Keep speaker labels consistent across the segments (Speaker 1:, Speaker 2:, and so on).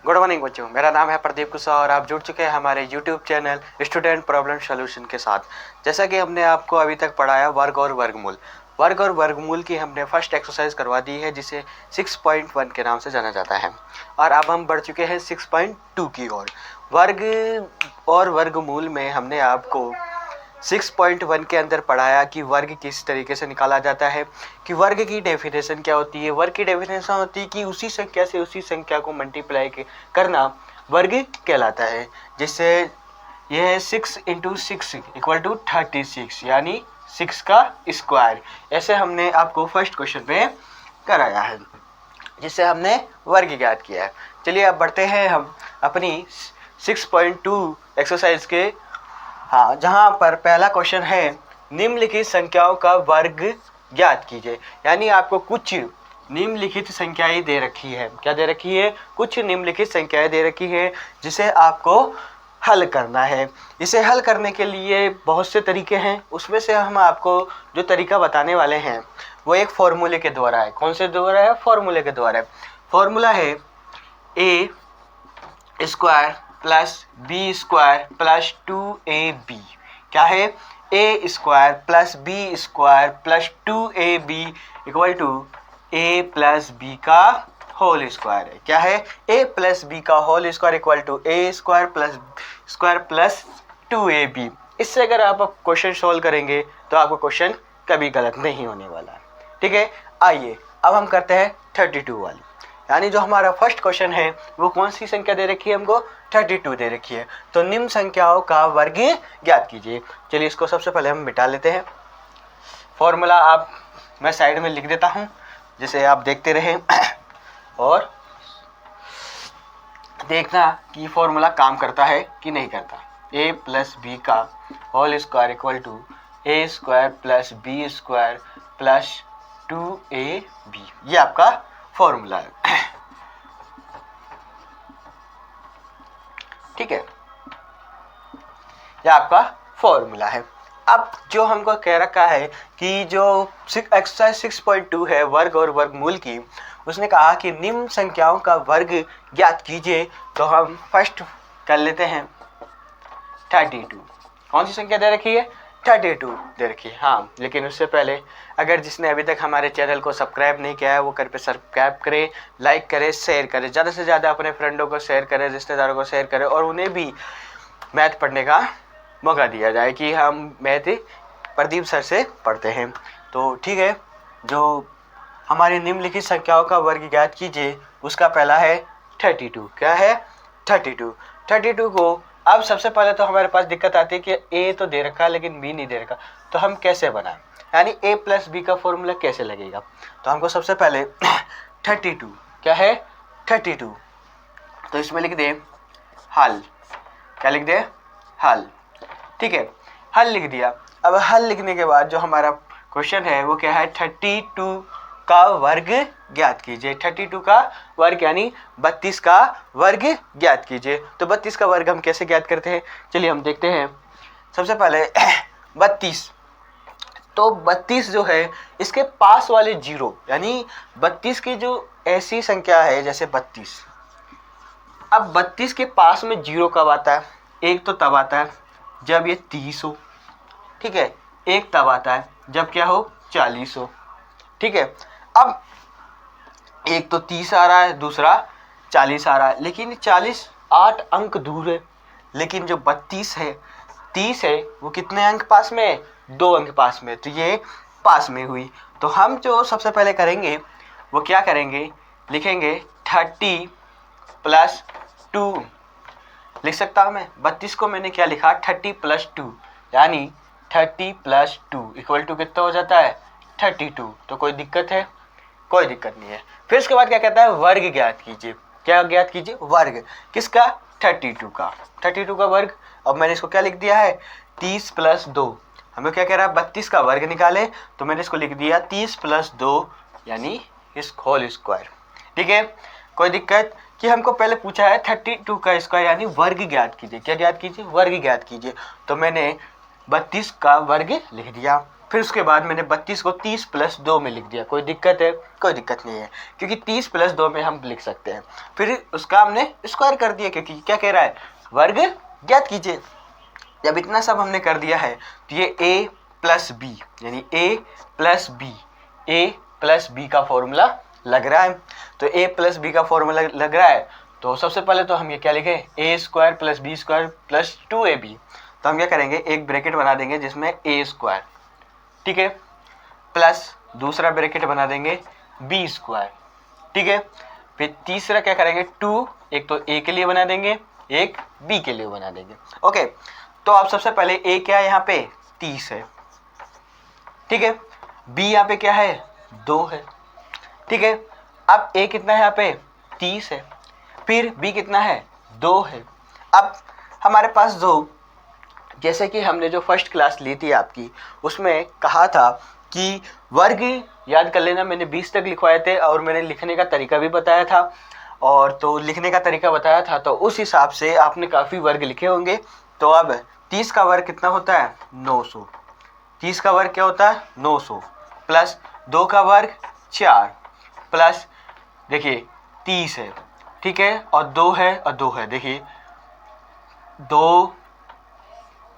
Speaker 1: Good morning बच्चों, मेरा नाम है प्रदीप कुशवाहा और आप जुड़ चुके हैं हमारे YouTube channel student problem solution के साथ। जैसा कि हमने आपको अभी तक पढ़ाया वर्ग और वर्गमूल की हमने फर्स्ट एक्सरसाइज करवा दी है, जिसे 6.1 के नाम से जाना जाता है। और अब हम बढ़ चुके हैं 6.2 की ओर। वर्ग और वर्गमूल में हमने आपको 6.1 के अंदर पढ़ाया कि वर्ग किस तरीके से निकाला जाता है, कि वर्ग की डेफिनेशन क्या होती है। वर्ग की डेफिनेशन होती है कि उसी संख्या से उसी संख्या को मल्टीप्लाई करना वर्ग कहलाता है। जिससे यह है 6 × 6 = 36, यानी 6 का स्क्वायर। ऐसे हमने आपको फर्स्ट क्वेश्चन में कराया है, जिससे हमने वर्ग ज्ञात किया है। चलिए अब बढ़ते हैं हम अपनी 6.2 एक्सरसाइज के जहाँ पर पहला क्वेश्चन है निम्नलिखित संख्याओं का वर्ग ज्ञात कीजिए। यानी आपको कुछ निम्नलिखित संख्याएं दे रखी है। क्या दे रखी है? कुछ निम्नलिखित संख्याएं दे रखी है, जिसे आपको हल करना है। इसे हल करने के लिए बहुत से तरीके हैं, उसमें से हम आपको जो तरीका बताने वाले हैं वो एक फॉर्मूले के द्वारा है। कौन से द्वारा है? फॉर्मूले के द्वारा। फॉर्मूला है a² + b² + 2ab। क्या है? a² + b² + 2ab = a + b का होल स्क्वायर है। क्या है? a + b का होल स्क्वायर = a² + 2ab। इससे अगर आप क्वेश्चन सोल्व करेंगे तो आपको क्वेश्चन कभी गलत नहीं होने वाला। ठीक है, आइए अब हम करते हैं 32 वाली। यानी जो हमारा फर्स्ट क्वेश्चन है वो कौन सी संख्या दे रखी है? हमको 32 दे रखी है। तो निम्न संख्याओं का वर्ग ज्ञात कीजिए। चलिए इसको सबसे पहले हम मिटा लेते हैं। फॉर्मूला मैं साइड में लिख देता हूँ, जिसे आप देखते रहें और देखना कि फॉर्मूला काम करता है कि नहीं करता। a + b का whole square = a² + b² + 2ab। ये आपका फॉर्मूला है। ठीक है, यह आपका फॉर्मूला है। अब जो हमको कह रखा है कि जो एक्सरसाइज 6.2 है वर्ग और वर्गमूल की, उसने कहा कि निम्न संख्याओं का वर्ग ज्ञात कीजिए। तो हम फर्स्ट कर लेते हैं 32। कौन सी संख्या दे रखी है? 32 दे रखी है। हाँ, लेकिन उससे पहले अगर जिसने अभी तक हमारे चैनल को सब्सक्राइब नहीं किया है वो कर पे सब्सक्राइब करें, लाइक करें, शेयर करें, ज़्यादा से ज़्यादा अपने फ्रेंडों को शेयर करें, रिश्तेदारों को शेयर करें, और उन्हें भी मैथ पढ़ने का मौका दिया जाए कि हम मैथ प्रदीप सर से पढ़ते हैं। तो ठीक है, जो हमारी निम्नलिखित संख्याओं का वर्ग ज्ञात कीजिए, उसका पहला है 32। क्या है? 32 को अब सबसे पहले तो हमारे पास दिक्कत आती है कि a तो दे रखा है लेकिन b नहीं दे रखा, तो हम कैसे बनाएं? यानी a + b का फॉर्मूला कैसे लगेगा? तो हमको सबसे पहले 32, क्या है? 32, तो इसमें लिख दें हल। क्या लिख दें? हल। ठीक है, हल लिख दिया। अब हल लिखने के बाद जो हमारा क्वेश्चन है वो क्या है? 32 का वर्ग ज्ञात कीजिए। 32 का वर्ग यानी 32 का वर्ग ज्ञात कीजिए। तो 32 का वर्ग हम कैसे ज्ञात करते हैं? चलिए हम देखते हैं। सबसे पहले 32, तो 32 जो है इसके पास वाले जीरो, यानी 32 की जो ऐसी संख्या है जैसे 32। अब 32 के पास में जीरो कब आता है? एक तो तब आता है जब ये 30 हो। ठीक है, एक तब आता है जब क्या हो? 40 हो। ठीक है, अब एक तो 30 आ रहा है, दूसरा 40 आ रहा है, लेकिन 40 8 अंक दूर है। लेकिन जो 32 है, 30 है, वो कितने अंक पास में है? 2 अंक पास में। तो ये पास में हुई। तो हम जो सबसे पहले करेंगे वो क्या करेंगे? लिखेंगे 30 + 2। लिख सकता हूँ मैं 32 को मैंने क्या लिखा? 30 + 2, यानी 30 + 2 = कितना हो जाता है? 32। तो कोई दिक्कत है? कोई दिक्कत नहीं है। फिर उसके बाद क्या कहता है? वर्ग ज्ञात कीजिए। क्या ज्ञात कीजिए? वर्ग। किसका? 32 का। 32 का वर्ग। अब मैंने इसको क्या लिख दिया है? 30 + 2। हमें क्या कह रहा है? 32 का वर्ग निकाले, तो मैंने इसको लिख दिया 30 + 2, यानी इस होल स्क्वायर। ठीक है, कोई दिक्कत? कि हमको पहले पूछा है 32 का स्क्वायर यानी वर्ग ज्ञात कीजिए। क्या ज्ञात कीजिए? वर्ग ज्ञात कीजिए। तो मैंने 32 का वर्ग लिख दिया। फिर उसके बाद मैंने 32 को 30 प्लस 2 में लिख दिया। कोई दिक्कत है? कोई दिक्कत नहीं है, क्योंकि 30 प्लस 2 में हम लिख सकते हैं। फिर उसका हमने स्क्वायर कर दिया, क्योंकि क्या कह रहा है, वर्ग ज्ञात कीजिए। जब इतना सब हमने कर दिया है तो ये a प्लस बी, यानी a प्लस बी का फॉर्मूला लग रहा है। तो a प्लस बी का फॉर्मूला लग रहा है, तो सबसे पहले तो हम ये क्या लिखें, a square plus B square plus 2ab। तो हम क्या करेंगे, एक ब्रैकेट बना देंगे जिसमें a स्क्वायर, ठीक है, प्लस दूसरा ब्रैकेट बना देंगे बी स्क्वायर, ठीक है। फिर तीसरा क्या करेंगे, 2 एक तो a के लिए बना देंगे, एक b के लिए बना देंगे। ओके, तो अब सबसे पहले a क्या है, यहाँ पे 30 है, ठीक है। b यहाँ पे क्या है, 2 है, ठीक है। अब a कितना है यहाँ पे, 30 है। फिर b कितना है, 2 है। अब हमारे पास जो, जैसे कि हमने जो फर्स्ट क्लास ली थी आपकी, उसमें कहा था कि वर्ग याद कर लेना। मैंने 20 तक लिखवाए थे और मैंने लिखने का तरीका भी बताया था, और तो लिखने का तरीका बताया था, तो उस हिसाब से आपने काफ़ी वर्ग लिखे होंगे। तो अब 30 का वर्ग कितना होता है, 900। 30 का वर्ग क्या होता है, 900, प्लस 2 का वर्ग 4, प्लस देखिए 30 है, ठीक है, और 2 है और 2 है। देखिए 2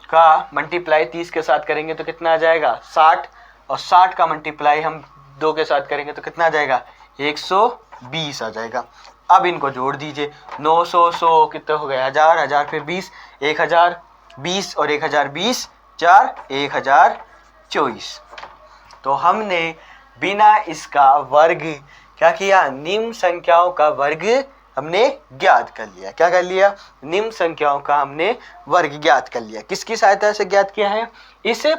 Speaker 1: का मल्टीप्लाई 30 के साथ करेंगे तो कितना आ जाएगा, 60, और 60 का मल्टीप्लाई हम 2 के साथ करेंगे तो कितना आ जाएगा, 120 आ जाएगा। अब इनको जोड़ दीजिए, 900 100 कितने हो गए, 1000 1000 फिर 20, 1020 और 1020 4 1024। तो हमने बिना इसका वर्ग क्या किया, निम्न संख्याओं का वर्ग हमने ज्ञात कर लिया। क्या कर लिया, निम्न संख्याओं का हमने वर्ग ज्ञात कर लिया। किसकी सहायता से ज्ञात किया है, इस a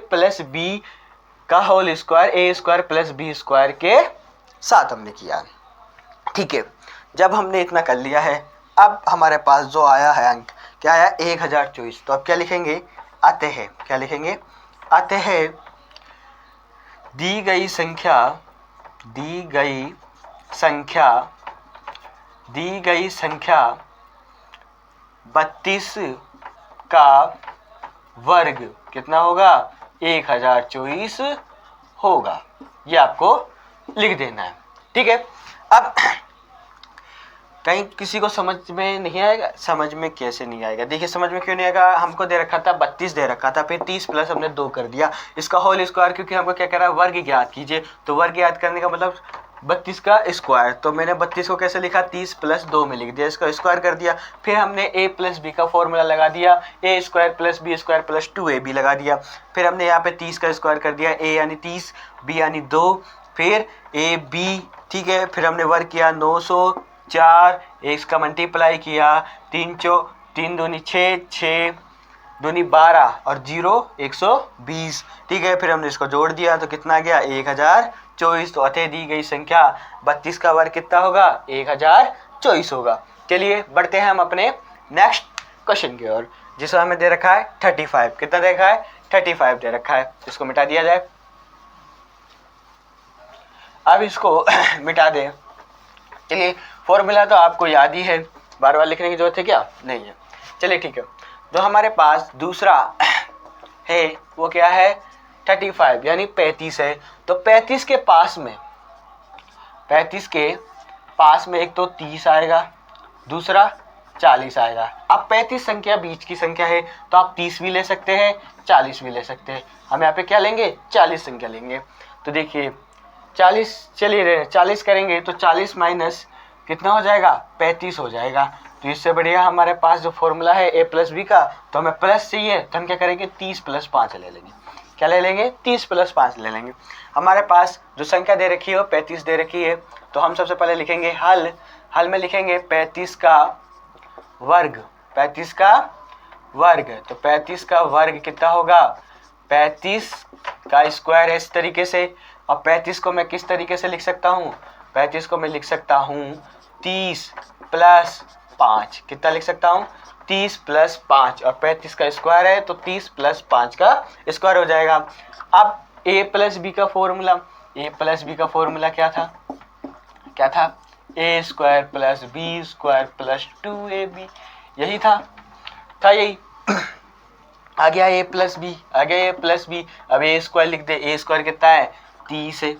Speaker 1: प्लस बी का होल स्क्वायर, ए स्क्वायर प्लस बी स्क्वायर के साथ हमने किया, ठीक है। जब हमने इतना कर लिया है, अब हमारे पास जो आया है अंक, क्या आया, 1024। तो अब क्या लिखेंगे, आते हैं, क्या लिखेंगे, आते हैं दी गई संख्या 32 का वर्ग कितना होगा, 1024 होगा। ये आपको लिख देना है, ठीक है। अब कहीं किसी को समझ में नहीं आएगा, समझ में कैसे नहीं आएगा, देखिए समझ में क्यों नहीं आएगा, हमको दे रखा था 32 दे रखा था, फिर 30 प्लस हमने 2 कर दिया, इसका होल स्क्वायर, क्योंकि हमको क्या कह रहा है, वर्ग ज्ञात कीजिए। तो वर्ग ज्ञात करने का मतलब 32 का स्क्वायर, तो मैंने 32 को कैसे लिखा, 30 प्लस 2 में लिख दिया, इसका स्क्वायर कर दिया। फिर हमने a प्लस बी का फॉर्मूला लगा दिया, a square plus B square plus 2ab लगा दिया। फिर हमने यहाँ पे 30 का स्क्वायर कर दिया, a यानी 30, b यानी 2, फिर ab, ठीक है। फिर हमने वर्ग किया 900, 4 इसका मल्टीप्लाई किया, 3 दूनी 6, 6 दूनी 12 और 0 120, ठीक है। फिर हमने इसको जोड़ दिया तो कितना आ गया, 1024। तो अतः दी गई संख्या 32 का वर्ग कितना होगा, 1024 होगा। चलिए बढ़ते हैं हम अपने नेक्स्ट क्वेश्चन की ओर, जिसमें हमें दे रखा है 35। कितना दे रखा है, 35 दे रखा है। इसको मिटा दिया जाए, अब इसको मिटा दें। चलिए फॉर्मूला तो आपको याद ही है, बार बार लिखने की जरूरत है क्या, नहीं है। चलिए ठीक है, जो हमारे पास दूसरा है वो क्या है, 35 यानी 35 है। तो 35 के पास में एक तो 30 आएगा, दूसरा 40 आएगा। अब 35 संख्या बीच की संख्या है, तो आप 30 भी ले सकते हैं, 40 भी ले सकते हैं। हम यहाँ पे क्या लेंगे, 40 संख्या लेंगे। तो देखिए 40, चलिए 40 करेंगे तो 40 माइनस कितना हो जाएगा, 35 हो जाएगा। तो इससे बढ़िया हमारे पास जो फॉर्मूला है a प्लस बी का, तो हमें प्लस चाहिए, तो हम क्या करेंगे, 30 प्लस 5 ले लेंगे। क्या ले लेंगे, 30 प्लस 5 ले लेंगे। हमारे पास जो संख्या दे रखी है वो 35 दे रखी है, तो हम सबसे पहले लिखेंगे हल में लिखेंगे 35 का वर्ग। 35 का वर्ग, तो 35 का वर्ग कितना होगा, 35 का स्क्वायर है इस तरीके से। और 35 को मैं किस तरीके से लिख सकता हूँ, 35 को मैं लिख सकता हूँ 30 प्लस 5। कितना लिख सकता हूँ, 30 प्लस 5, और 35 का स्क्वायर है तो 30 प्लस 5 का स्क्वायर हो जाएगा। अब a प्लस बी का फॉर्मूला, क्या था, a square plus B square plus 2ab, यही था यही। आ गया a प्लस बी, आ गया a प्लस बी। अब ए स्क्वायर लिख दे, ए स्क्वायर कितना है 30 है।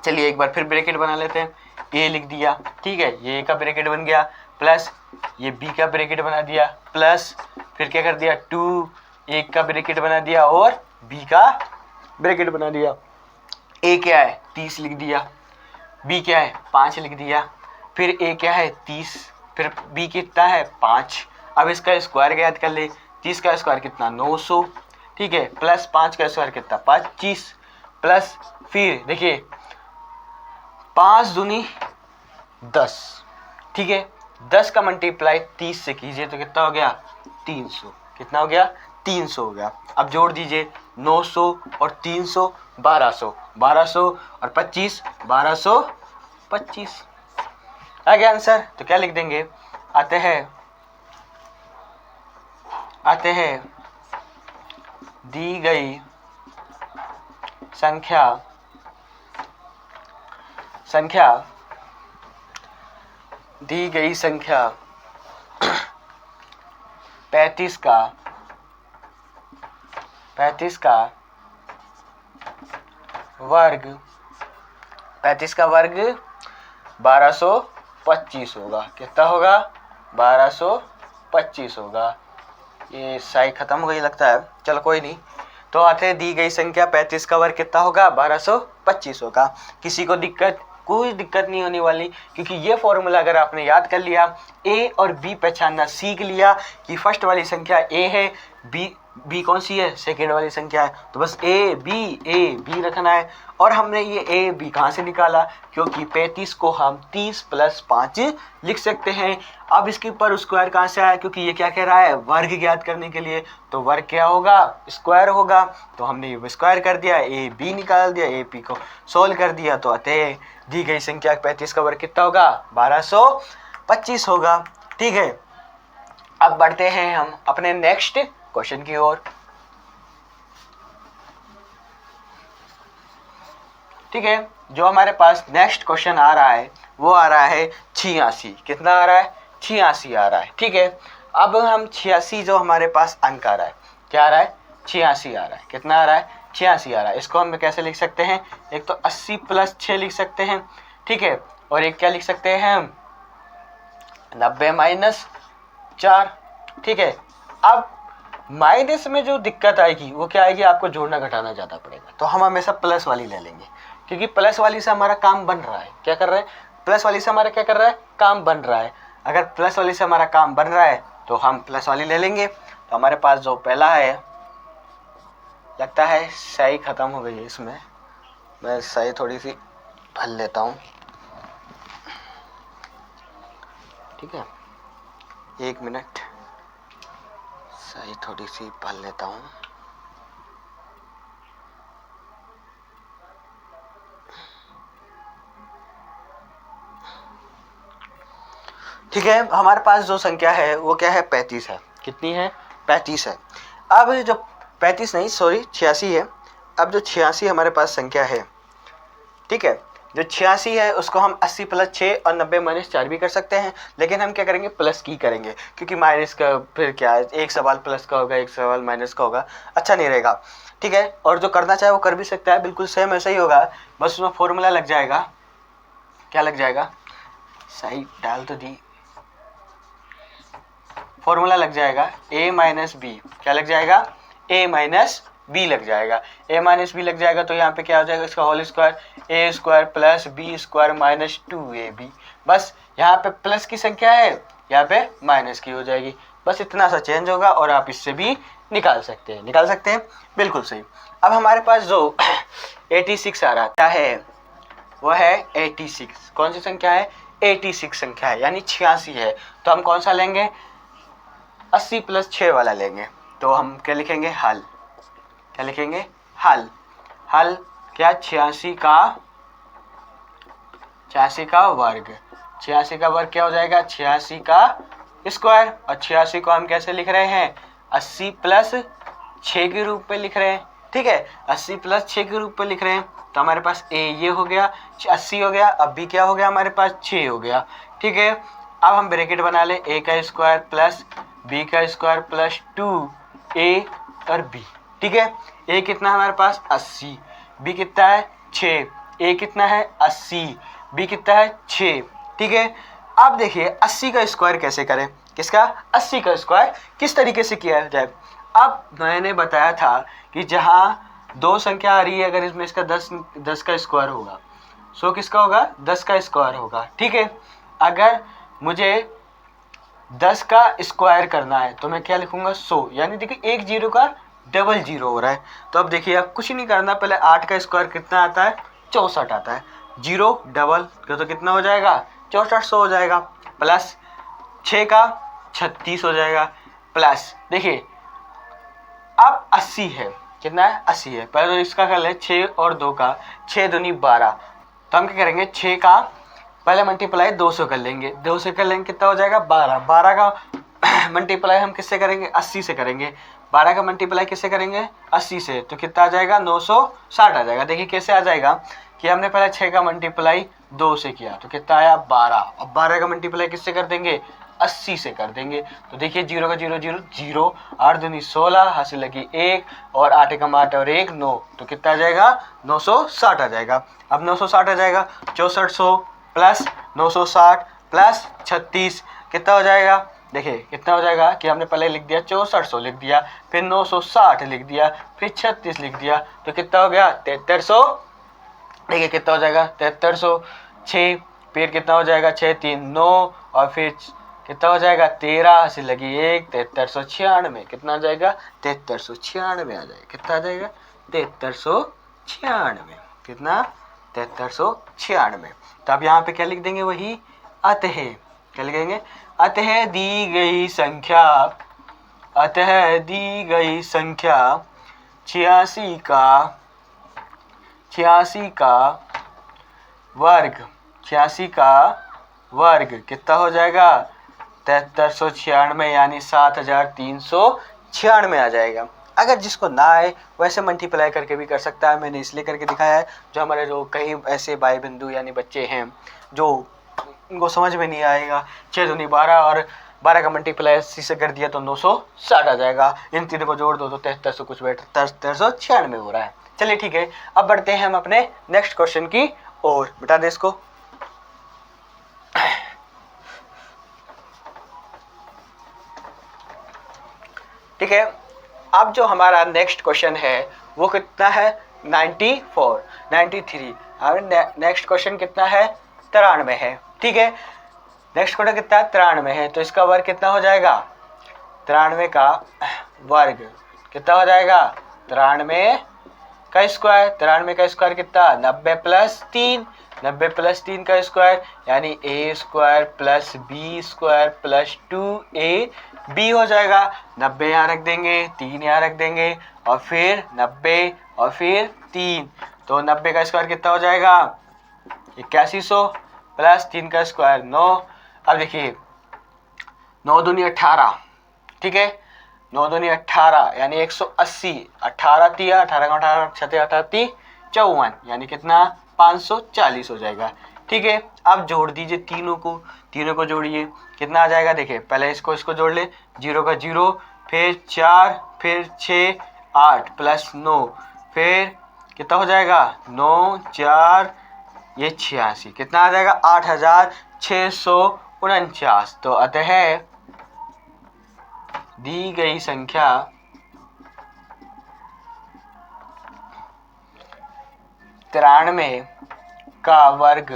Speaker 1: चलिए एक बार फिर ब्रैकेट बना लेते हैं, ए लिख दिया, ठीक है, ये a का ब्रैकेट बन गया, प्लस ये b का ब्रैकेट बना दिया, प्लस फिर क्या कर दिया 2 a का ब्रैकेट बना दिया और b का ब्रैकेट बना दिया। a क्या है 30 लिख दिया, b क्या है 5 लिख दिया, फिर a क्या है 30, फिर b कितना है 5। अब इसका स्क्वायर ज्ञात कर ले, 30 का स्क्वायर कितना 900, ठीक है, प्लस 5 का स्क्वायर कितना 25, प्लस फिर देखिए 5 दूनी 10, ठीक है, 10 का मल्टीप्लाई 30 से कीजिए तो कितना हो गया 300, कितना हो गया 300 हो गया। अब जोड़ दीजिए 900 और 300 1200, 1200 और 25 1225 आ गया आंसर। तो क्या लिख देंगे, आते हैं दी गई संख्या दी गई संख्या 35 का वर्ग 1225 होगा। कितना होगा 1225 होगा। ये साई खत्म हो गई लगता है, चलो कोई नहीं। तो आते दी गई संख्या 35 का वर्ग कितना होगा 1225 होगा। किसी को कोई दिक्कत नहीं होने वाली, क्योंकि ये फॉर्मूला अगर आपने याद कर लिया, ए और बी पहचानना सीख लिया कि फर्स्ट वाली संख्या ए है, बी कौन सी है सेकेंड वाली संख्या है, तो बस ए बी रखना है। और हमने ये ए बी कहाँ से निकाला, क्योंकि 35 को हम 30 प्लस 5 लिख सकते हैं। अब इसके ऊपर स्क्वायर कहाँ से आया, क्योंकि ये क्या कह रहा है वर्ग ज्ञात करने के लिए, तो वर्ग क्या होगा स्क्वायर होगा। तो हमने ये स्क्वायर कर दिया, ए बी निकाल दिया, ए पी को सोल्व कर दिया। तो अतः दी गई संख्या 35 का वर्ग कितना होगा 1225 होगा। ठीक है, अब बढ़ते हैं हम अपने नेक्स्ट क्वेश्चन की ओर। ठीक है, जो हमारे पास नेक्स्ट क्वेश्चन आ रहा है वो आ रहा है 86। कितना आ रहा है 86 आ रहा है। ठीक है, अब हम 86 जो हमारे पास अंक आ रहा है, क्या आ रहा है 86 आ रहा है। कितना आ रहा है 86 आ रहा है। इसको हम कैसे लिख सकते हैं, एक तो 80 प्लस 6 लिख सकते हैं, ठीक है, और एक क्या लिख सकते हैं हम 90 माइनस 4। ठीक है, अब माइनस में जो दिक्कत आएगी वो क्या आएगी, आपको जोड़ना घटाना ज़्यादा पड़ेगा। तो हम हमेशा प्लस वाली ले लेंगे, क्योंकि प्लस वाली से हमारा काम बन रहा है। क्या कर रहा है, प्लस वाली से हमारा क्या कर रहा है, काम बन रहा है। अगर प्लस वाली से हमारा काम बन रहा है तो हम प्लस वाली ले लेंगे। तो हमारे पास जो पहला है, लगता है स्याही ख़त्म हो गई है इसमें, मैं स्याही थोड़ी सी भर लेता हूँ। ठीक है, 1 मिनट, स्याही थोड़ी सी भर लेता हूँ। ठीक है, हमारे पास जो संख्या है वो क्या है 35 है। कितनी है 35 है। अब जो 35 नहीं सॉरी 86 है। अब जो 86 हमारे पास संख्या है, ठीक है, जो 86 है उसको हम 80 प्लस 6 और 90 माइनस 4 भी कर सकते हैं, लेकिन हम क्या करेंगे प्लस की करेंगे, क्योंकि माइनस का फिर क्या है, एक सवाल प्लस का होगा एक सवाल माइनस का होगा, अच्छा नहीं रहेगा। ठीक है, और जो करना चाहे वो कर भी सकता है, बिल्कुल सेम ऐसा ही होगा, बस उसमें फॉर्मूला लग जाएगा। क्या लग जाएगा, सही डाल तो दी, फॉर्मूला लग जाएगा a माइनस बी। क्या लग जाएगा, a माइनस बी लग जाएगा। a माइनस बी लग जाएगा तो यहाँ पे क्या हो जाएगा, इसका whole square, a square plus B square minus 2ab। बस यहाँ पे प्लस की संख्या है, यहाँ पे माइनस की हो जाएगी, बस इतना सा चेंज होगा। और आप इससे भी निकाल सकते हैं, बिल्कुल सही। अब हमारे पास जो 86 आ रहा है वो है 86। कौन सी संख्या है 86 संख्या है, यानी 86 है। तो हम कौन सा लेंगे 80 प्लस 6 वाला लेंगे। तो हम क्या लिखेंगे हल, क्या लिखेंगे हल। हल क्या 86 का वर्ग, 86 का वर्ग क्या हो जाएगा 86 का स्क्वायर। और 86 को हम कैसे लिख रहे हैं 80 प्लस 6 के रूप में लिख रहे हैं। ठीक है, 80 प्लस 6 के रूप में लिख रहे हैं। तो हमारे पास a ये हो गया 80 हो गया, अब b क्या हो गया हमारे पास 6 हो गया। ठीक है, अब हम ब्रैकेट बना ले, a का स्क्वायर प्लस b का स्क्वायर प्लस 2 ए और बी, ठीक है। ए कितना है हमारे पास 80, बी कितना है 6, ए कितना है 80, बी कितना है 6, ठीक है। अब देखिए 80 का स्क्वायर कैसे करें, किसका 80 का स्क्वायर किस तरीके से किया जाए। अब मैंने बताया था कि जहाँ दो संख्या आ रही है, अगर इसमें इसका 10 का स्क्वायर होगा, सो किसका होगा 10 का स्क्वायर होगा, ठीक है। अगर मुझे 10 का स्क्वायर करना है तो मैं क्या लिखूंगा 100, यानी देखिए एक जीरो का डबल जीरो हो रहा है। तो अब देखिए अब कुछ नहीं करना, पहले 8 का स्क्वायर कितना आता है 64 आता है, जीरो डबल तो कितना हो जाएगा 6400 हो जाएगा, प्लस 6 का 36 हो जाएगा, प्लस देखिए अब 80 है, कितना है 80 है। पहले तो इसका कर ले 6 और 2 का, 6 दूनी 12, तो हम क्या करेंगे 6 का पहले मल्टीप्लाई 2 से कर लेंगे, 2 से कर लेंगे कितना हो जाएगा 12, 12 का मल्टीप्लाई हम किससे करेंगे 80 से करेंगे, 12 का मल्टीप्लाई किससे करेंगे 80 से, तो कितना आ जाएगा 960 आ जाएगा। देखिए कैसे आ जाएगा कि हमने पहले 6 का मल्टीप्लाई 2 से किया तो कितना आया 12, अब 12 का मल्टीप्लाई किससे कर देंगे 80 से कर देंगे, तो देखिए जीरो का जीरो जीरो जीरो, 8 दूनी 16, हासिल लगी 1 और 8 एकम 8 और 1 9, तो कितना आ जाएगा 960 आ जाएगा। अब 960 आ जाएगा 6400 प्लस 960 प्लस 36 कितना हो जाएगा, देखिए कितना हो जाएगा कि हमने पहले लिख दिया 6400 लिख दिया, फिर 960 लिख दिया, फिर 36 लिख दिया, तो कितना हो गया 7300, देखिए कितना हो जाएगा 7300, 6 फिर कितना हो जाएगा 6 3 9 और फिर कितना हो जाएगा 13, हासिल लगी 1, 7396 कितना आ जाएगा 7396 आ जाएगा, कितना आ जाएगा 7396, कितना 7396। तो अब यहाँ पे क्या लिख देंगे वही अतः, क्या लिखेंगे अतः दी गई संख्या, अतः दी गई संख्या 86 का वर्ग, 86 का वर्ग कितना हो जाएगा 7396 यानी 7396 आ जाएगा। अगर जिसको ना आए वैसे मल्टीप्लाई करके भी कर सकता है, मैंने इसलिए करके दिखाया है जो हमारे जो कई ऐसे भाई बंधु यानी बच्चे हैं जो उनको समझ में नहीं आएगा, 6 दूनी 12 और 12 का मल्टीप्लाई 80 से कर दिया तो 960 आ जाएगा, इन तीनों को जोड़ दो तो 7300 कुछ बैठ 7396 हो रहा है। चलिए ठीक है, अब बढ़ते हैं हम अपने नेक्स्ट क्वेश्चन की ओर, बता दे इसको। ठीक है, अब जो हमारा नेक्स्ट क्वेश्चन है वो कितना है 94 93, नेक्स्ट क्वेश्चन कितना है 93 है, ठीक है। नेक्स्ट क्वेश्चन कितना है 93 है, तो इसका वर्ग कितना हो जाएगा 93 का वर्ग कितना हो जाएगा 93 का स्क्वायर, 93 का स्क्वायर कितना 90 प्लस 3, 90 प्लस 3 का स्क्वायर यानी A square plus B square plus 2ab हो जाएगा। 90 यहाँ रख देंगे, 3 यहाँ रख देंगे और फिर 90 और फिर 3, तो 90 का स्क्वायर कितना हो जाएगा 8100 प्लस 3 का स्क्वायर 9। अब देखिए 9 दूनी 18, ठीक है, 9 दूनी 18 यानी 180, 18 तिया 18 का 18 छते 18 54 यानी कितना 540 हो जाएगा, ठीक है। अब जोड़ दीजिए तीनों को जोड़िए, कितना आ जाएगा देखिए पहले इसको जोड़ ले, 0 का 0 फिर 4 फिर 6 8 प्लस 9 फिर कितना हो जाएगा 9 4 ये 86 कितना आ जाएगा 8649। तो अतः दी गई संख्या का वर्ग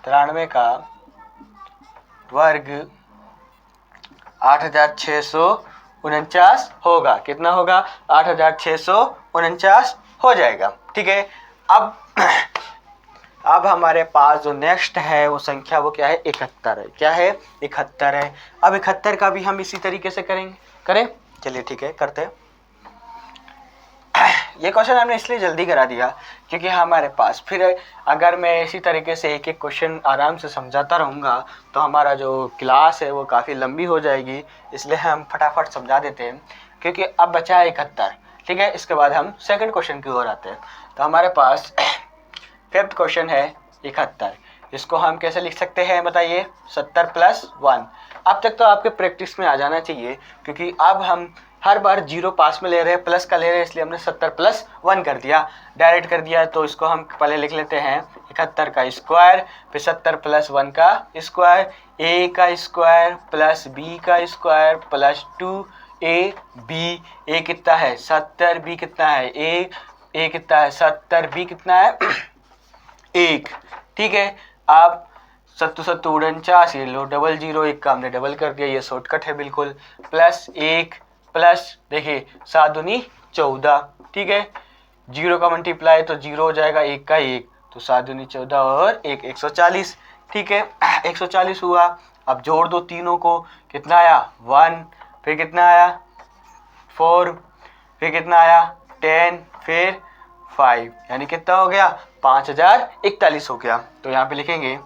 Speaker 1: 8649 होगा, कितना होगा 8649 हो जाएगा, ठीक है। अब हमारे पास जो नेक्स्ट है वो संख्या वो क्या है 71 है, क्या है 71 है। अब 71 का भी हम इसी तरीके से करें, चलिए ठीक है करते हैं। ये क्वेश्चन हमने इसलिए जल्दी करा दिया क्योंकि हमारे पास फिर अगर मैं इसी तरीके से एक एक क्वेश्चन आराम से समझाता रहूँगा तो हमारा जो क्लास है वो काफ़ी लंबी हो जाएगी, इसलिए हम फटाफट समझा देते हैं। क्योंकि अब बचा है 71, ठीक है, इसके बाद हम सेकंड क्वेश्चन की ओर आते हैं। तो हमारे पास फिफ्थ क्वेश्चन है 71। इसको हम कैसे लिख सकते हैं बताइए, 70 + 1। अब तक तो आपके प्रैक्टिस में आ जाना चाहिए, क्योंकि अब हम हर बार जीरो पास में ले रहे हैं, प्लस का ले रहे हैं, इसलिए हमने 70 + 1 कर दिया, डायरेक्ट कर दिया। तो इसको हम पहले लिख लेते हैं 71 का स्क्वायर, फिर 70 + 1 का स्क्वायर, a का स्क्वायर प्लस b का स्क्वायर प्लस 2ab। a कितना है 70, b कितना है a कितना है 70, b कितना है 1। ठीक है, आप 7 ये लो, डबल जीरो, एक का हमने डबल कर दिया, ये शॉर्टकट है बिल्कुल। प्लस 1 प्लस देखिए 7 दूनी 14। ठीक है, जीरो का मल्टीप्लाई तो जीरो हो जाएगा, एक का एक, तो 7 दूनी 14 और 140। ठीक है, 140 हुआ। अब जोड़ दो तीनों को, कितना आया 1, फिर कितना आया 4, फिर कितना आया 10, फिर 5, यानी कितना हो गया 5041 हो गया। तो यहाँ पे लिखेंगे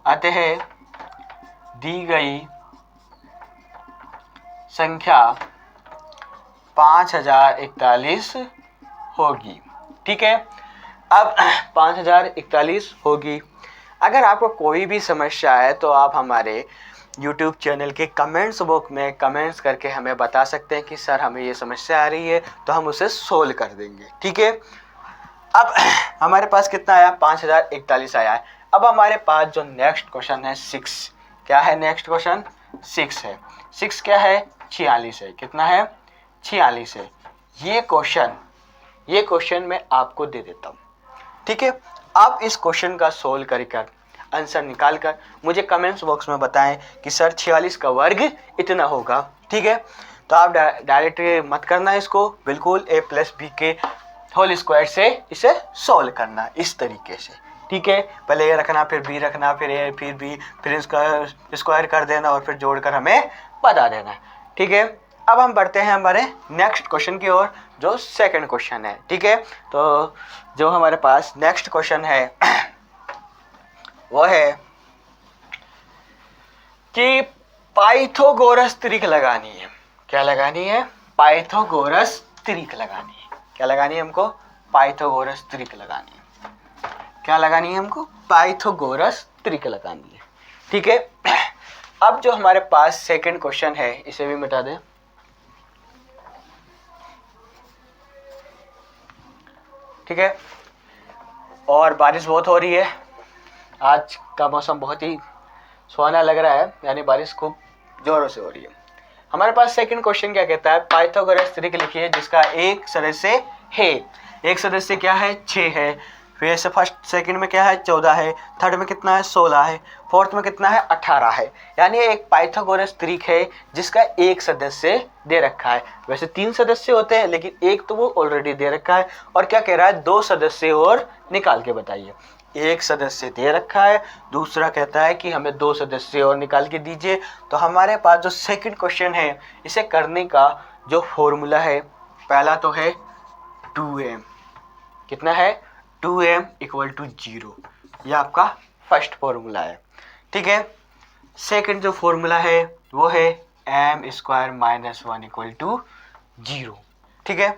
Speaker 1: आते हैं दी गई संख्या 5041 होगी। ठीक है, अब 5041 होगी। अगर आपको कोई भी समस्या है तो आप हमारे YouTube चैनल के कमेंट्स बॉक्स में कमेंट्स करके हमें बता सकते हैं कि सर हमें ये समस्या आ रही है, तो हम उसे सोल्व कर देंगे। ठीक है, अब हमारे पास कितना आया 5041 आया है। अब हमारे पास जो नेक्स्ट क्वेश्चन है 6, क्या है नेक्स्ट क्वेश्चन 6 है। 6 क्या है 46 है, कितना है 46 है। ये क्वेश्चन मैं आपको दे देता हूँ। ठीक है, आप इस क्वेश्चन का सोल्व कर आंसर निकाल कर मुझे कमेंट्स बॉक्स में बताएं कि सर 46 का वर्ग इतना होगा। ठीक है, तो आप डायरेक्ट मत करना इसको, बिल्कुल a + b के होल स्क्वायर से इसे सोल्व करना इस तरीके से। ठीक है, पहले a रखना, फिर b रखना, फिर a, फिर b, फिर इसका स्क्वायर कर देना और फिर जोड़कर हमें बता देना। ठीक है, अब हम बढ़ते हैं हमारे नेक्स्ट क्वेश्चन की ओर, जो सेकंड क्वेश्चन है। ठीक है, तो जो हमारे पास नेक्स्ट क्वेश्चन है वो है कि पाइथागोरस त्रिक लगानी है। क्या लगानी है पाइथागोरस त्रिक लगानी है। क्या लगानी है हमको पाइथागोरस त्रिक लगानी है। क्या लगानी है हमको पाइथागोरस त्रिक लगानी है। ठीक है, अब जो हमारे पास सेकंड क्वेश्चन है इसे भी मिटा दें। ठीक है, और बारिश बहुत हो रही है, आज का मौसम बहुत ही सुहाना लग रहा है, यानी बारिश खूब जोरों से हो रही है। हमारे पास सेकंड क्वेश्चन क्या कहता है, पाइथागोरस त्रिक लिखिए जिसका एक सदस्य है। एक सदस्य क्या है 6 है, फिर से फर्स्ट सेकंड में क्या है 14 है, थर्ड में कितना है 16 है, फोर्थ में कितना है 18 है। यानी एक पाइथागोरस त्रिक है जिसका एक सदस्य दे रखा है। वैसे 3 सदस्य होते हैं, लेकिन एक तो वो ऑलरेडी दे रखा है, और क्या कह रहा है 2 सदस्य और निकाल के बताइए। एक सदस्य दे रखा है, दूसरा कहता है कि हमें 2 सदस्य और निकाल के दीजिए। तो हमारे पास जो सेकंड क्वेश्चन है इसे करने का जो फॉर्मूला है, पहला तो है 2m। कितना है 2m = 0, ये आपका फर्स्ट फॉर्मूला है। ठीक है, सेकंड जो फॉर्मूला है वो है m² - 1 = 0। ठीक है,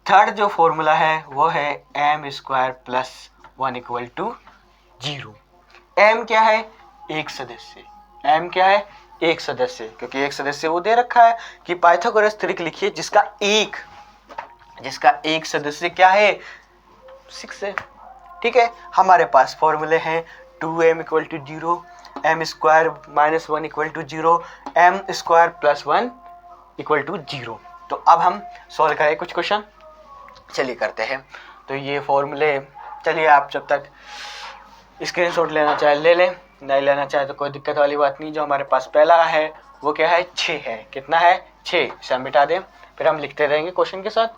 Speaker 1: थर्ड जो फॉर्मूला है वो है m² + 1 = 0। m क्या है एक सदस्य, m क्या है एक सदस्य, क्योंकि एक सदस्य वो दे रखा है कि पाइथागोरस त्रिक लिखिए जिसका एक सदस्य क्या है 6 है। ठीक है, हमारे पास फॉर्मूले हैं 2m = 0, m² - 1 = 0, m² + 1 = 0। तो अब हम सॉल्व करें कुछ क्वेश्चन, चलिए करते हैं। तो ये फॉर्मूले, चलिए आप जब तक स्क्रीनशॉट लेना चाहे ले लें, नहीं लेना चाहे तो कोई दिक्कत वाली बात नहीं। जो हमारे पास पहला है वो क्या है 6 है। कितना है 6, इसे हम मिटा दें, फिर हम लिखते रहेंगे क्वेश्चन के साथ।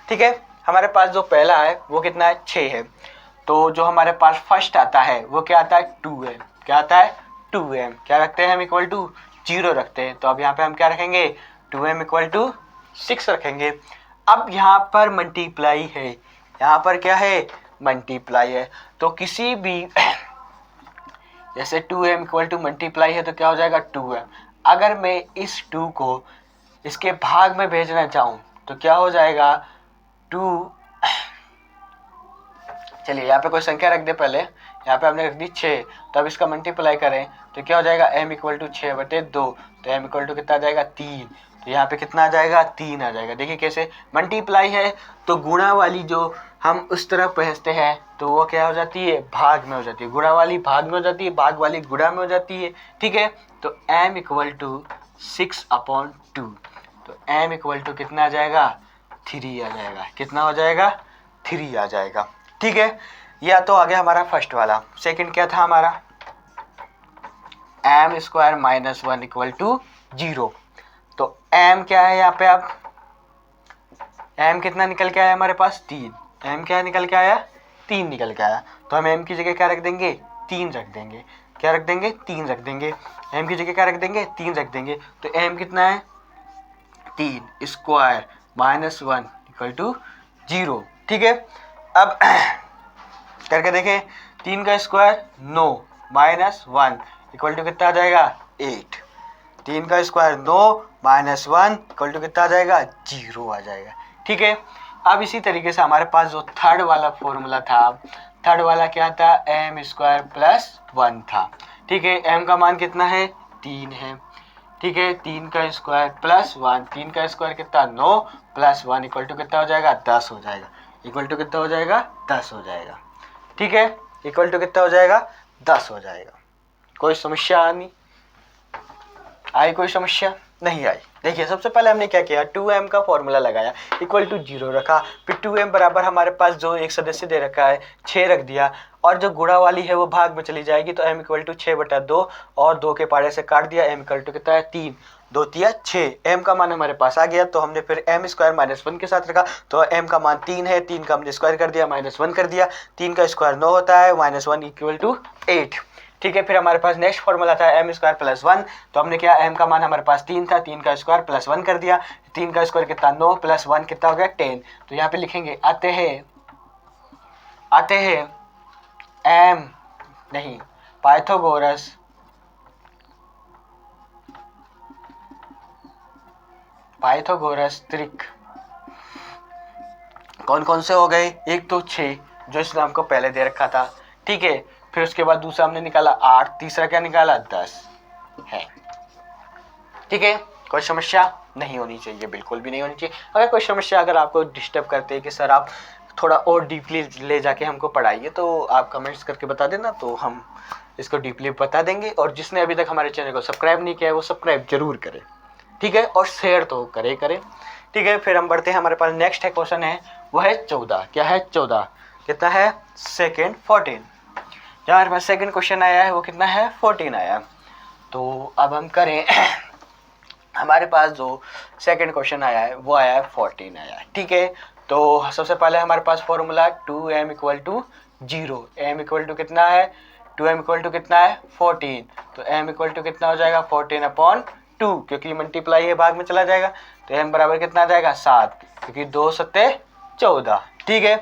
Speaker 1: ठीक है, हमारे पास जो पहला है वो कितना है 6 है। तो जो हमारे पास फर्स्ट आता है वो क्या आता है 2 है। क्या आता है 2m, क्या रखते हैं हम = 0 रखते हैं। तो अब यहाँ पे हम क्या रखेंगे 2m = 6 रखेंगे। अब यहाँ पर मल्टीप्लाई है, यहाँ पर क्या है मल्टीप्लाई है, तो किसी भी जैसे 2m = मल्टीप्लाई है तो क्या हो जाएगा 2m। अगर मैं इस 2 को इसके भाग में भेजना चाहूँ तो क्या हो जाएगा 2, चलिए यहाँ पे कोई संख्या रख दे, पहले यहाँ पे हमने रख दी 6, तो अब इसका मल्टीप्लाई करें तो क्या हो जाएगा, m इक्वल टू 6/2, तो m इक्वल टू कितना आ जाएगा 3, तो यहाँ पे कितना आ जाएगा 3 आ जाएगा। देखिए कैसे मल्टीप्लाई है तो गुणा वाली जो हम उस तरफ पहुँचते हैं तो वो क्या हो जाती है, भाग में हो जाती है, गुणा वाली भाग में हो जाती है, भाग वाली गुणा में हो जाती है। ठीक है, तो m इक्वल टू 6/2, तो m इक्वल टू कितना आ जाएगा 3 आ जाएगा। कितना हो जाएगा 3 आ जाएगा। ठीक है, या तो आ गया हमारा फर्स्ट वाला। सेकंड क्या था हमारा, m square minus 1 equal to 0, तो m क्या है यहाँ पे, अब m कितना निकल के आया हमारे पास 3, m क्या निकल के आया 3 निकल के आया, तो हम m की जगह क्या रख देंगे 3 रख देंगे। क्या रख देंगे 3 रख देंगे, m की जगह क्या रख देंगे 3 रख देंगे, तो m कितना है 3 स्क्वायर माइनस 1 इक्वल टू 0। ठीक है, अब करके देखें, 3 का स्क्वायर 9 माइनस 1 इक्वल टू कितना आ जाएगा 8, 3 का स्क्वायर 9 माइनस 1 इक्वल टू कितना आ जाएगा 0 आ जाएगा। ठीक है, अब इसी तरीके से हमारे पास जो थर्ड वाला फॉर्मूला था, थर्ड वाला क्या था, m स्क्वायर प्लस 1 था। ठीक है, m का मान कितना है 3 है। ठीक है, 3 का स्क्वायर प्लस 1, 3 का स्क्वायर कितना 9 प्लस 1 इक्वल टू कितना हो जाएगा 10 हो जाएगा, इक्वल टू कितना हो जाएगा 10 हो जाएगा। ठीक है, इक्वल टू कितना हो जाएगा 10 हो जाएगा। कोई समस्या आई कोई समस्या नहीं आई। देखिए सबसे पहले हमने क्या किया, 2m का फॉर्मूला लगाया, इक्वल टू 0 रखा, फिर 2m बराबर हमारे पास जो एक सदस्य दे रखा है 6 रख दिया, और जो गुणा वाली है वो भाग में चली जाएगी, तो m इक्वल टू 6/2 और 2 के पाड़े से काट दिया, m इक्वल टू कितना है 3, 2 तिया 6, m का मान हमारे पास आ गया, तो हमने फिर m स्क्वायर माइनस 1 के साथ रखा, तो m का मान 3 है, 3 का हमने स्क्वायर कर दिया माइनस 1 कर दिया, 3 का स्क्वायर 9 होता है, माइनस 1 इक्वल टू 8। ठीक है, फिर हमारे पास नेक्स्ट फॉर्मूला था m स्क्वायर प्लस 1, तो हमने क्या, m का मान हमारे पास 3 था, 3 का स्क्वायर प्लस 1 कर दिया, 3 का स्क्वायर कितना 9 प्लस 1 कितना हो गया 10, तो यहाँ पे लिखेंगे आते हैं m नहीं पाइथागोरस त्रिक कौन कौन से हो गए, एक तो 6 जो इसने हमको पहले दे रखा था। ठीक है, फिर उसके बाद दूसरा हमने निकाला 8, तीसरा क्या निकाला 10 है। ठीक है, कोई समस्या नहीं होनी चाहिए, बिल्कुल भी नहीं होनी चाहिए। अगर कोई समस्या अगर आपको डिस्टर्ब करते हैं कि सर आप थोड़ा और डीपली ले जाके हमको पढ़ाइए, तो आप कमेंट्स करके बता देना, तो हम इसको डीपली बता देंगे। और जिसने अभी तक हमारे चैनल को सब्सक्राइब नहीं किया है वो सब्सक्राइब जरूर करें। ठीक है, और शेयर तो करें। ठीक है, फिर हम बढ़ते हैं, हमारे पास नेक्स्ट है क्वेश्चन है, वो है 14। क्या है 14, कितना है सेकेंड 14, जो हमारे पास सेकंड क्वेश्चन आया है वो कितना है 14 आया। तो अब हम करें हमारे पास जो सेकंड क्वेश्चन आया है वो आया है 14 आया है। ठीक है, तो सबसे पहले हमारे पास formula 2m equal to 0, m equal to कितना है 2m इक्वल टू कितना है 14, तो m इक्वल टू कितना हो जाएगा 14/2, क्योंकि मल्टीप्लाई है भाग में चला जाएगा, तो m बराबर कितना आ जाएगा 7, क्योंकि 2 7 14। ठीक है,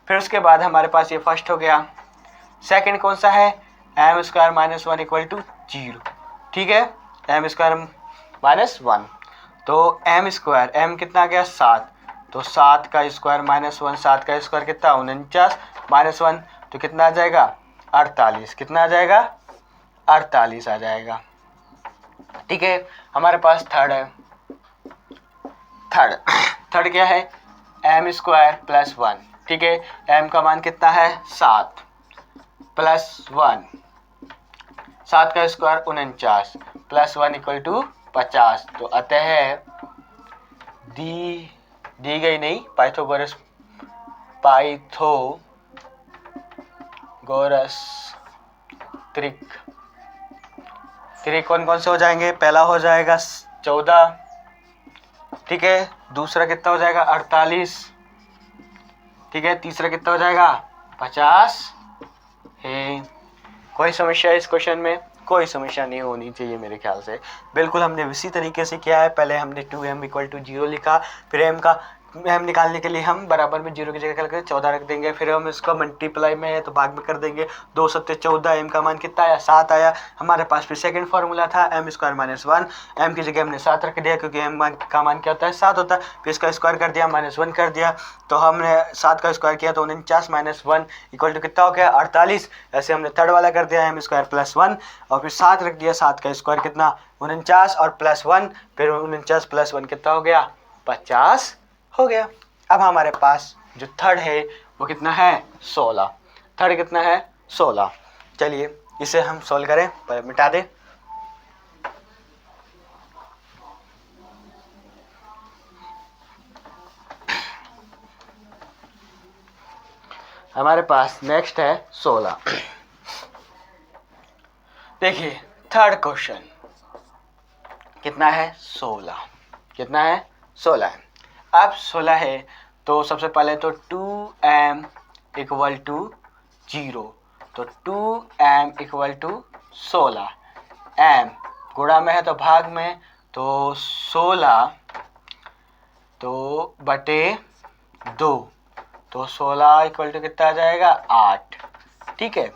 Speaker 1: फिर उसके बाद हमारे पास ये फर्स्ट हो गया। सेकंड कौन सा है, m square minus 1 equal to 0। ठीक है, m स्क्वायर माइनस 1, तो m स्क्वायर m कितना आ गया 7, तो 7 का स्क्वायर माइनस 1, 7 का स्क्वायर कितना 49 माइनस 1, तो कितना आ जाएगा 48, कितना आ जाएगा 48 आ जाएगा। ठीक है, हमारे पास थर्ड है, थर्ड क्या है m स्क्वायर प्लस 1। ठीक है, m का मान कितना है 7 प्लस 1, 7 का स्क्वायर 49 प्लस 1 इक्वल टू 50, तो अतः दी गई नहीं, पाइथागोरस त्रिक कौन कौन से हो जाएंगे, पहला हो जाएगा 14। ठीक है, दूसरा कितना हो जाएगा 48। ठीक है, तीसरा कितना हो जाएगा 50 है। कोई समस्या इस क्वेश्चन में, कोई समस्या नहीं होनी चाहिए मेरे ख्याल से। बिल्कुल हमने इसी तरीके से किया है, पहले हमने 2m इक्वल टू 0 लिखा, फिर m का एम निकालने के लिए हम बराबर में 0 की जगह क्या करें 14 रख देंगे, फिर हम इसको मल्टीप्लाई में है तो भाग में कर देंगे, 2 सत्ते 14, एम का मान कितना आया 7 आया हमारे पास। फिर सेकंड फार्मूला था एम स्क्वायर माइनस 1, एम की जगह हमने 7 रख दिया क्योंकि एम का मान क्या होता है 7 होता है, फिर इसका स्क्वायर कर दिया माइनस 1 कर दिया, तो हमने 7 का स्क्वायर किया तो 49 माइनस 1 इक्वल टू कितना हो गया 48। ऐसे हमने थर्ड वाला कर दिया एम स्क्वायर प्लस 1 और फिर 7 रख दिया, 7 का स्क्वायर कितना 49 और प्लस 1, फिर 49 प्लस 1 कितना हो गया 50 हो गया। अब हमारे पास जो थर्ड है वो कितना है 16, थर्ड कितना है 16। चलिए इसे हम सोल्व करें, पर मिटा दें। हमारे पास नेक्स्ट है 16। देखिए थर्ड क्वेश्चन कितना है 16, कितना है 16 है। अब 16 है तो सबसे पहले तो 2m इक्वल टू 0, तो 2m इक्वल टू 16, m गुणा में है तो भाग में, तो 16 तो बटे 2, तो 16 इक्वल टू कितना आ जाएगा 8। ठीक है,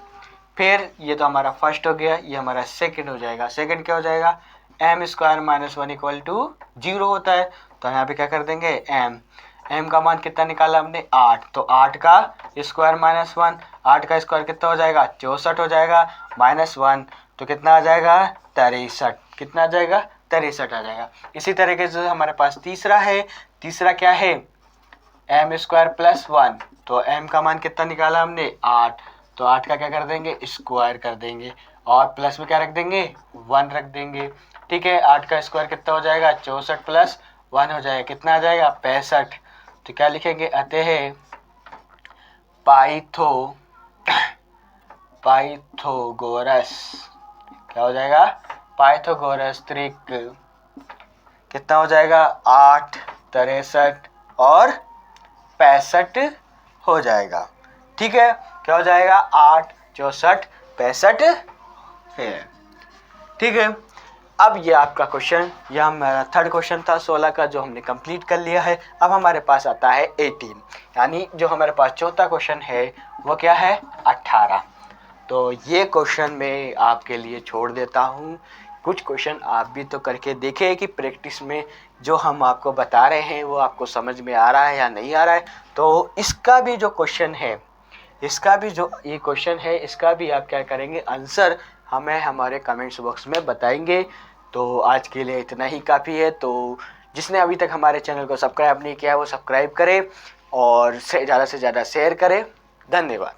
Speaker 1: फिर ये तो हमारा फर्स्ट हो गया, ये हमारा सेकंड हो जाएगा। सेकंड क्या हो जाएगा M square minus 1 equal to 0 होता है, तो यहाँ पे क्या कर देंगे एम का मान कितना निकाला हमने 8, तो 8 का स्क्वायर माइनस 1, 8 का स्क्वायर कितना हो जाएगा 64 हो जाएगा, माइनस 1 तो कितना आ जाएगा 63, कितना आ जाएगा 63 आ जाएगा। इसी तरीके से हमारे पास तीसरा है, तीसरा क्या है एम स्क्वायर प्लस 1, तो एम का मान कितना निकाला हमने 8, तो 8 का क्या कर देंगे स्क्वायर कर देंगे और प्लस में क्या रख देंगे 1 रख देंगे। ठीक है, 8 का स्क्वायर कितना हो जाएगा 64 प्लस 1 हो जाएगा, कितना आ जाएगा 65, तो क्या लिखेंगे अतः पाइथागोरस क्या हो जाएगा पाइथागोरस त्रिक कितना हो जाएगा 8, 63 और 65 हो जाएगा। ठीक है, क्या हो जाएगा 8, 64, 65 है। ठीक है, अब ये आपका क्वेश्चन, यह हमारा थर्ड क्वेश्चन था 16 का जो हमने कंप्लीट कर लिया है। अब हमारे पास आता है 18, यानी जो हमारे पास चौथा क्वेश्चन है वो क्या है 18। तो ये क्वेश्चन मैं आपके लिए छोड़ देता हूँ, कुछ क्वेश्चन आप भी तो करके देखें कि प्रैक्टिस में जो हम आपको बता रहे हैं वो आपको समझ में आ रहा है या नहीं आ रहा है। तो इसका भी जो क्वेश्चन है, इसका भी जो ये क्वेश्चन है, इसका भी आप क्या करेंगे आंसर हमें हमारे कमेंट्स बॉक्स में बताएंगे। तो आज के लिए इतना ही काफ़ी है। तो जिसने अभी तक हमारे चैनल को सब्सक्राइब नहीं किया है वो सब्सक्राइब करें और ज़्यादा से ज़्यादा शेयर करें। धन्यवाद।